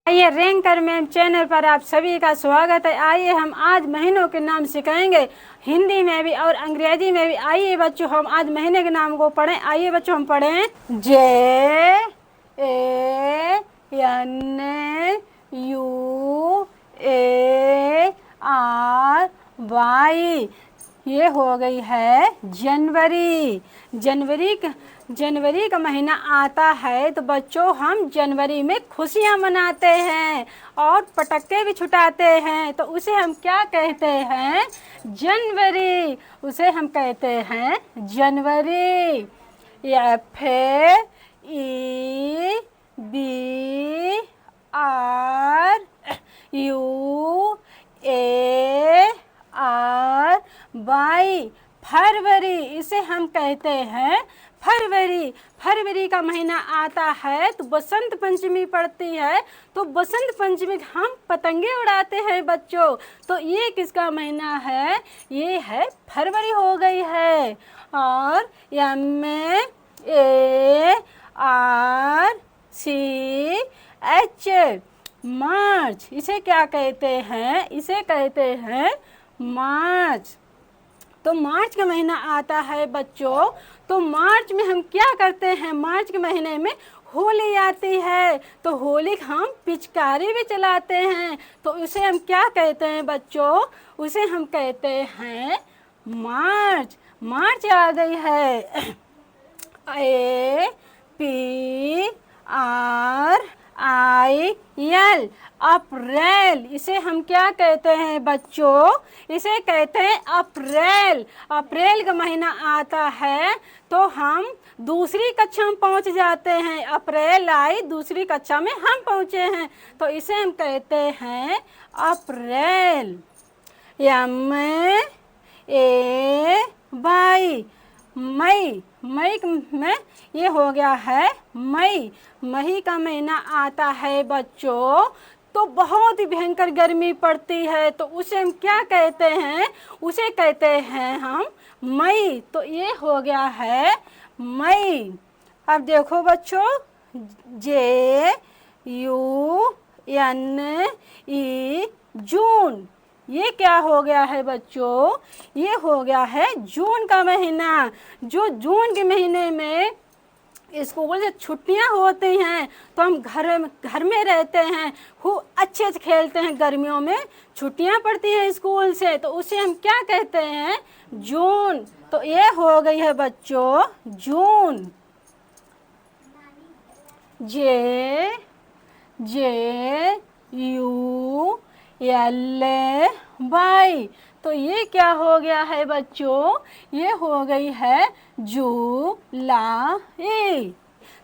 आइए ranker ma'am channel पर आप सभी का स्वागत है। आइए हम आज महीनों के नाम सिखाएंगे, हिंदी में भी और अंग्रेजी में भी। आइए बच्चों हम आज महीने के नाम को पढ़ें। आइए बच्चों हम पढ़ें JANUARY। ये हो गई है जनवरी। जनवरी का महीना आता है तो बच्चों हम जनवरी में खुशियां मनाते हैं और पटाखे भी छुटाते हैं, तो उसे हम क्या कहते हैं? जनवरी। उसे हम कहते हैं जनवरी। FEBRUARY, फरवरी। इसे हम कहते हैं फरवरी। फरवरी का महीना आता है तो बसंत पंचमी पड़ती है, तो बसंत पंचमी हम पतंगे उड़ाते हैं बच्चों। तो ये किसका महीना है? ये है फरवरी हो गई है। और MARCH, मार्च। इसे क्या कहते हैं? इसे कहते हैं मार्च। तो मार्च का महीना आता है बच्चों, तो मार्च में हम क्या करते हैं? मार्च के महीने में होली आती है, तो होली हम पिचकारी भी चलाते हैं, तो उसे हम क्या कहते हैं बच्चों? उसे हम कहते हैं मार्च। मार्च आ गई है। APRIL, अप्रैल। इसे हम क्या कहते हैं बच्चों? इसे कहते हैं अप्रैल। अप्रैल का महीना आता है तो हम दूसरी कक्षा में पहुंच जाते हैं। अप्रैल आई, दूसरी कक्षा में हम पहुंचे हैं, तो इसे हम कहते हैं अप्रैल। मई। मई में ये हो गया है मई। मई का महीना आता है बच्चों तो बहुत ही भयंकर गर्मी पड़ती है, तो उसे हम क्या कहते हैं? उसे कहते हैं हम मई। तो ये हो गया है मई। अब देखो बच्चों, JUNE, जून। ये क्या हो गया है बच्चों? ये हो गया है जून का महीना। जो जून के महीने में स्कूल से छुट्टियां होती हैं तो हम घर में रहते हैं, खूब अच्छे से खेलते हैं। गर्मियों में छुट्टियां पड़ती हैं स्कूल से, तो उसे हम क्या कहते हैं? जून। तो ये हो गई है बच्चों जून। JULY, तो ये क्या हो गया है बच्चों? ये हो गई है जुलाई।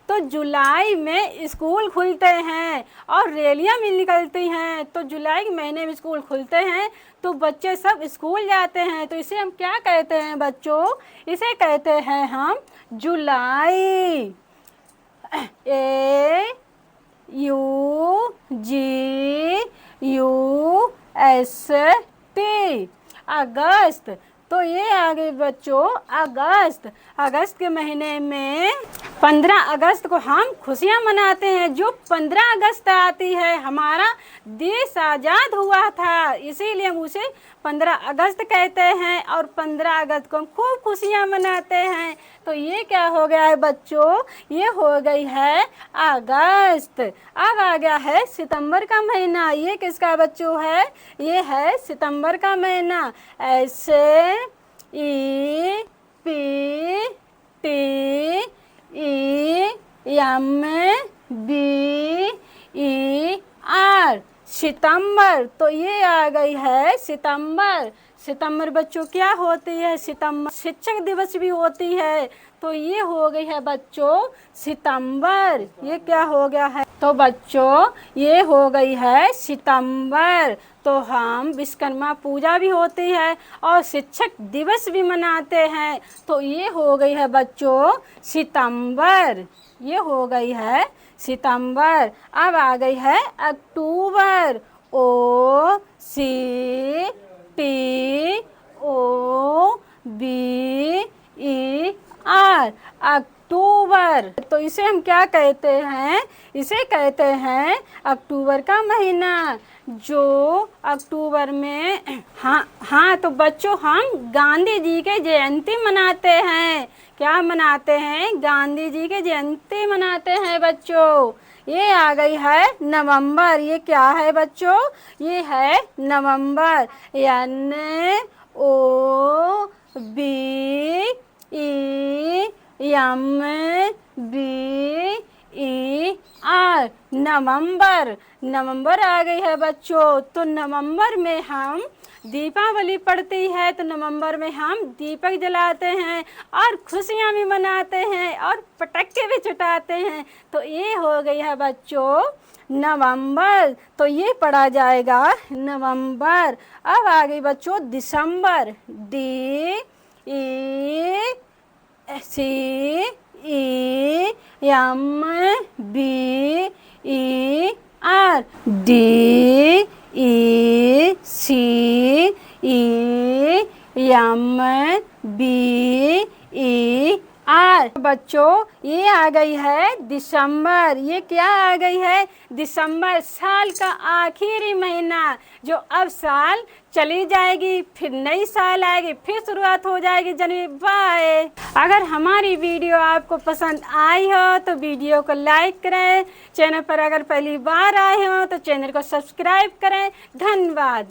तो जुलाई में स्कूल खुलते हैं और रैलियां भी निकलती हैं, तो जुलाई के महीने में स्कूल खुलते हैं तो बच्चे सब स्कूल जाते हैं, तो इसे हम क्या कहते हैं बच्चों? इसे कहते हैं हम जुलाई। AUGUST, अगस्त। तो ये आ गए बच्चों अगस्त। अगस्त के महीने में 15 अगस्त को हम खुशियां मनाते हैं। जो 15 अगस्त आती है हमारा देश आज़ाद हुआ था, इसीलिए हम उसे 15 अगस्त कहते हैं और 15 अगस्त को हम खूब खुशियां मनाते हैं। तो ये क्या हो गया है बच्चों? ये हो गई है अगस्त। अब आ गया है सितंबर का महीना। ये किसका बच्चों है? ये है सितंबर का महीना। SEPTEMBER, सितंबर। तो ये आ गई है सितंबर। सितंबर बच्चों क्या होती है? सितंबर शिक्षक दिवस भी होती है, तो ये हो गई है बच्चों सितंबर। ये क्या हो गया है? तो बच्चों ये हो गई है सितंबर। तो हम विश्वकर्मा पूजा भी होती है और शिक्षक दिवस भी मनाते हैं, तो ये हो गई है बच्चों सितंबर। ये हो गई है सितंबर। अब आ गई है अक्टूबर। OCTOBER, आर अक्टूबर। तो इसे हम क्या कहते हैं? इसे कहते हैं अक्टूबर का महीना, जो अक्टूबर में हाँ तो बच्चों हम गांधी जी के जयंती मनाते हैं। क्या मनाते हैं? गांधी जी के जयंती मनाते हैं बच्चों। ये आ गई है नवंबर। ये क्या है बच्चों? ये है नवंबर। NOVEMBER, नवंबर। नवंबर आ गई है बच्चों। तो नवंबर में हम दीपावली पड़ती है, तो नवंबर में हम दीपक जलाते हैं और खुशियां भी मनाते हैं और पटाखे भी छुटाते हैं। तो ये हो गई है बच्चों नवंबर। तो ये पढ़ा जाएगा नवंबर। अब आ गई बच्चों दिसंबर। DECEMBER, DECEMBER। बच्चों ये आ गई है दिसंबर। ये क्या आ गई है? दिसंबर, साल का आखिरी महीना, जो अब साल चली जाएगी, फिर नई साल आएगी, फिर शुरुआत हो जाएगी जनवरी। बाय। अगर हमारी वीडियो आपको पसंद आई हो तो वीडियो को लाइक करें। चैनल पर अगर पहली बार आए हो तो चैनल को सब्सक्राइब करें। धन्यवाद।